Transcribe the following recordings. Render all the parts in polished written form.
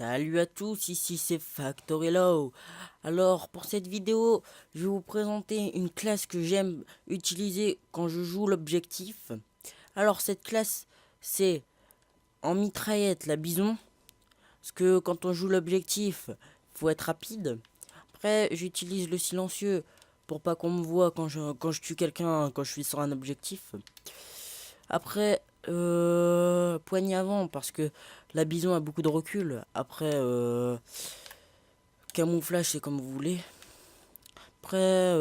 Salut à tous, ici c'est Factorello. Alors pour cette vidéo, je vais vous présenter une classe que j'aime utiliser quand je joue l'objectif. Alors cette classe, c'est en mitraillette la bison, parce que quand on joue l'objectif, faut être rapide. Après j'utilise le silencieux pour pas qu'on me voit quand je tue quelqu'un, quand je suis sur un objectif. Après, poignée avant, parce que la bison a beaucoup de recul. Après, camouflage, c'est comme vous voulez. Après,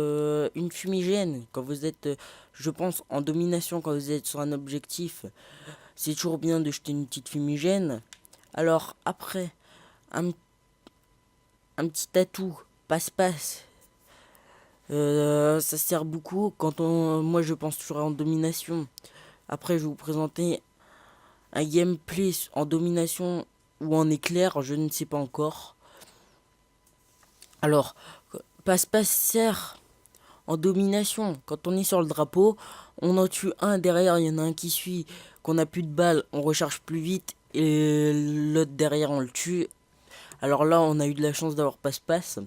une fumigène, quand vous êtes, je pense, en domination, quand vous êtes sur un objectif, c'est toujours bien de jeter une petite fumigène. Alors, après, un, un petit atout, passe-passe. Ça sert beaucoup quand moi je pense toujours en domination. Après, je vais vous présenter un gameplay en domination ou en éclair, je ne sais pas encore. Alors, passe-passe sert en domination. Quand on est sur le drapeau, on en tue un derrière, il y en a un qui suit, qu'on a plus de balles, on recharge plus vite et l'autre derrière on le tue. Alors là, on a eu de la chance d'avoir passe-passe.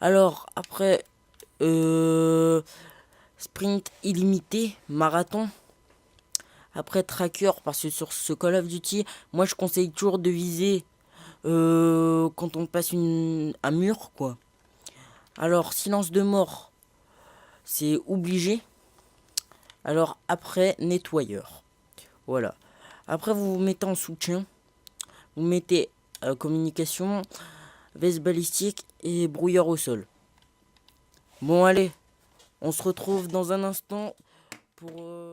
Alors, après, sprint illimité, marathon. Après tracker, parce que sur ce Call of Duty, moi je conseille toujours de viser quand on passe un mur, quoi. Alors silence de mort, c'est obligé. Alors après nettoyeur, voilà. Après vous vous mettez en soutien, vous mettez communication, veste balistique et brouilleur au sol. Bon allez, on se retrouve dans un instant pour...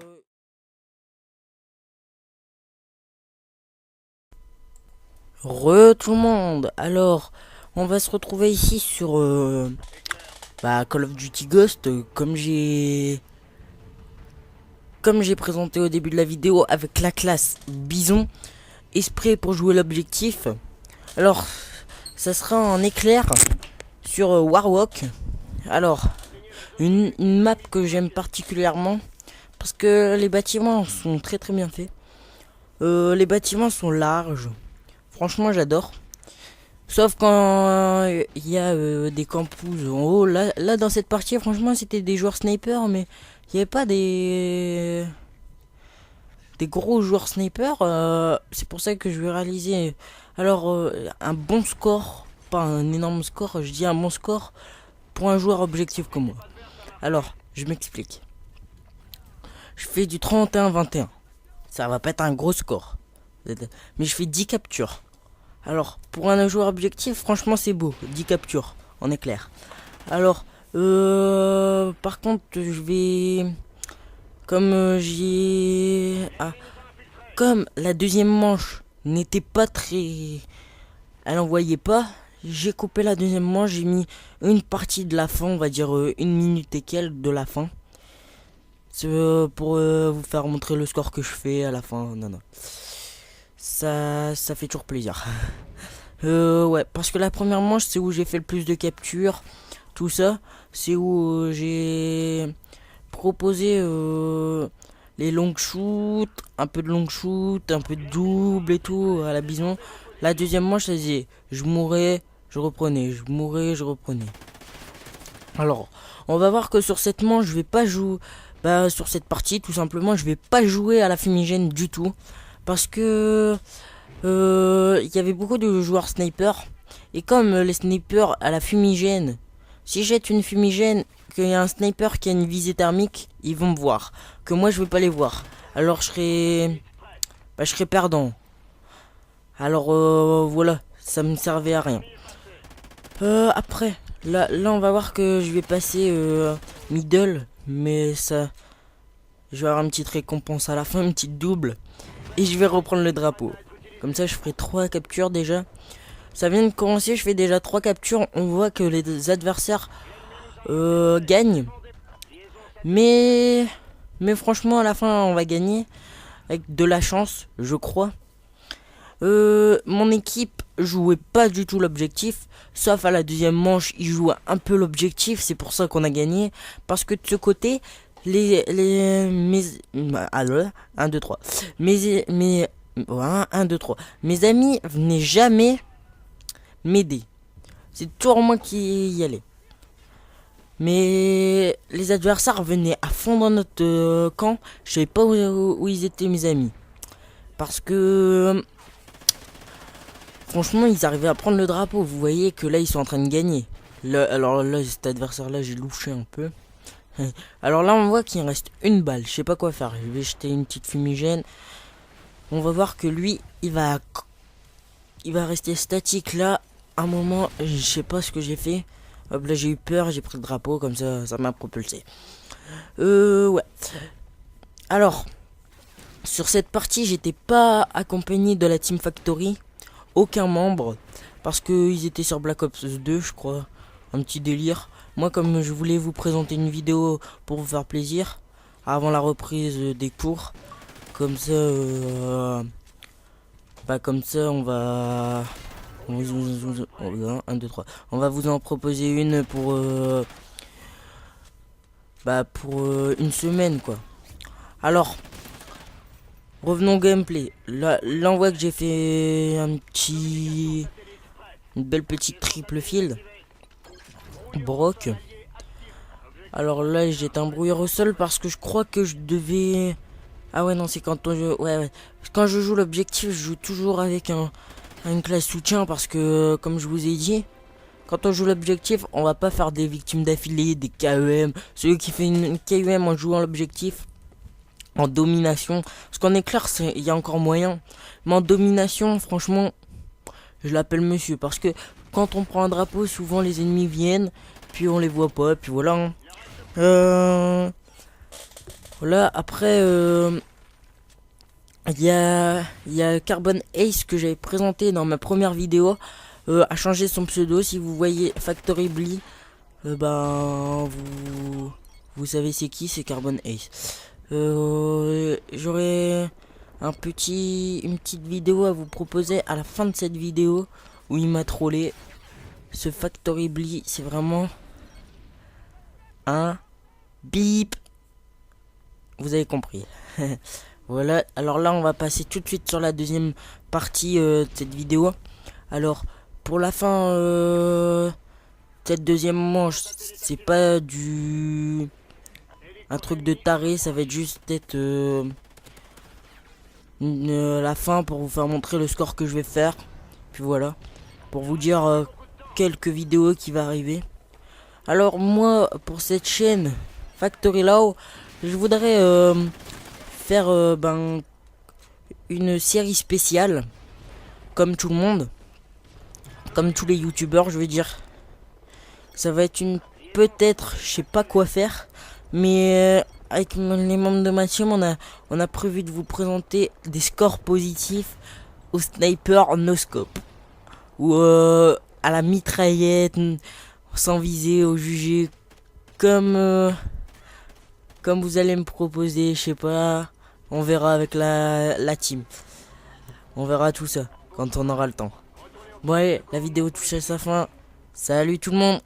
Tout le monde. Alors, on va se retrouver ici sur Call of Duty Ghost, comme j'ai présenté au début de la vidéo avec la classe Bison, esprit pour jouer l'objectif. Alors, ça sera en éclair sur Warwalk. Alors, une map que j'aime particulièrement parce que les bâtiments sont très très bien faits. Les bâtiments sont larges. Franchement, j'adore. Sauf quand il y a des campus en haut. Là, dans cette partie, franchement, c'était des joueurs sniper, mais il n'y avait pas des gros joueurs sniper. C'est pour ça que je vais réaliser. Alors, un bon score, pas un énorme score, je dis un bon score pour un joueur objectif comme moi. Alors, je m'explique. Je fais du 31-21. Ça va pas être un gros score. Mais je fais 10 captures. Alors, pour un joueur objectif, franchement, c'est beau. 10 captures en éclair. Alors, par contre, je vais... Comme la deuxième manche n'était pas très... Elle envoyait pas. J'ai coupé la deuxième manche. J'ai mis une partie de la fin, on va dire 1 minute et quelques de la fin. C'est pour vous faire montrer le score que je fais à la fin. Non. Ça fait toujours plaisir. Ouais, parce que la première manche, c'est où j'ai fait le plus de captures. Tout ça, c'est où j'ai proposé les long shoots, un peu de long shoot, un peu de double et tout à la bison. La deuxième manche, ça disait, je mourais, je reprenais, je mourais, je reprenais. Alors, on va voir que sur cette manche, je vais pas jouer... sur cette partie, tout simplement, je vais pas jouer à la fumigène du tout. Parce que... il y avait beaucoup de joueurs sniper. Et comme les snipers à la fumigène, si jette une fumigène, qu'il y a un sniper qui a une visée thermique, ils vont me voir. Que moi je vais pas les voir. Alors je serai perdant. Alors voilà, ça me servait à rien. Après, là on va voir que je vais passer middle. Mais ça, je vais avoir une petite récompense à la fin, une petite double. Et je vais reprendre le drapeau. Comme ça je ferai 3 captures déjà. Ça vient de commencer, je fais déjà 3 captures. On voit que les adversaires gagnent. Mais franchement, à la fin, on va gagner. Avec de la chance, je crois. Mon équipe jouait pas du tout l'objectif. Sauf à la deuxième manche, ils jouaient un peu l'objectif. C'est pour ça qu'on a gagné. Parce que de ce côté, alors, 1, 2, 3. Mes amis venaient jamais m'aider. C'est toujours moi qui y allais. Mais les adversaires venaient à fond dans notre camp. Je savais pas où ils étaient, mes amis. Parce que franchement, ils arrivaient à prendre le drapeau. Vous voyez que là, ils sont en train de gagner. Là, alors là, cet adversaire-là, j'ai louché un peu. Alors là, on voit qu'il reste une balle. Je sais pas quoi faire. Je vais jeter une petite fumigène. On va voir que lui, il va rester statique là. Un moment, je sais pas ce que j'ai fait. Hop, là, j'ai eu peur. J'ai pris le drapeau. Comme ça m'a propulsé. Ouais. Alors, sur cette partie, j'étais pas accompagné de la Team Factory. Aucun membre. Parce qu'ils étaient sur Black Ops 2, je crois. Un petit délire. Moi, comme je voulais vous présenter une vidéo pour vous faire plaisir, avant la reprise des cours, comme ça, on va... 1, 2, 3. On va vous en proposer une pour... une semaine, quoi. Alors, revenons au gameplay. Là, on voit que j'ai fait une belle petite triple field. Brock. Alors là, j'ai un brouillard au sol parce que je crois que je devais... Ah ouais, non, c'est quand on joue... Ouais. Quand je joue l'objectif, je joue toujours avec une classe soutien parce que, comme je vous ai dit, quand on joue l'objectif, on va pas faire des victimes d'affilée, des KEM. Celui qui fait une KEM en jouant l'objectif, en domination. Parce qu'en éclair, il y a encore moyen. Mais en domination, franchement, je l'appelle monsieur. Parce que quand on prend un drapeau, souvent les ennemis viennent, puis on les voit pas, puis voilà. Voilà, après, il y a Carbon Ace que j'avais présenté dans ma première vidéo. A changé son pseudo. Si vous voyez Factory Blee, vous savez c'est qui, c'est Carbon Ace. J'aurais une petite vidéo à vous proposer à la fin de cette vidéo où il m'a trollé. Ce Factory Blee, c'est vraiment un bip. Vous avez compris. Voilà, alors là on va passer tout de suite sur la deuxième partie de cette vidéo. Alors pour la fin cette deuxième manche, c'est pas un truc de taré, ça va être juste la fin pour vous faire montrer le score que je vais faire. Puis voilà, pour vous dire quelques vidéos qui va arriver. Alors moi pour cette chaîne Factory Law, je voudrais faire une série spéciale, comme tout le monde, comme tous les youtubeurs, je veux dire. Ça va être peut-être, je sais pas quoi faire, mais avec les membres de ma team, on a prévu de vous présenter des scores positifs au sniper no scope, ou à la mitraillette, sans viser, au jugé, comme vous allez me proposer, je sais pas. On verra avec la team. On verra tout ça quand on aura le temps. Bon allez, la vidéo touche à sa fin. Salut tout le monde.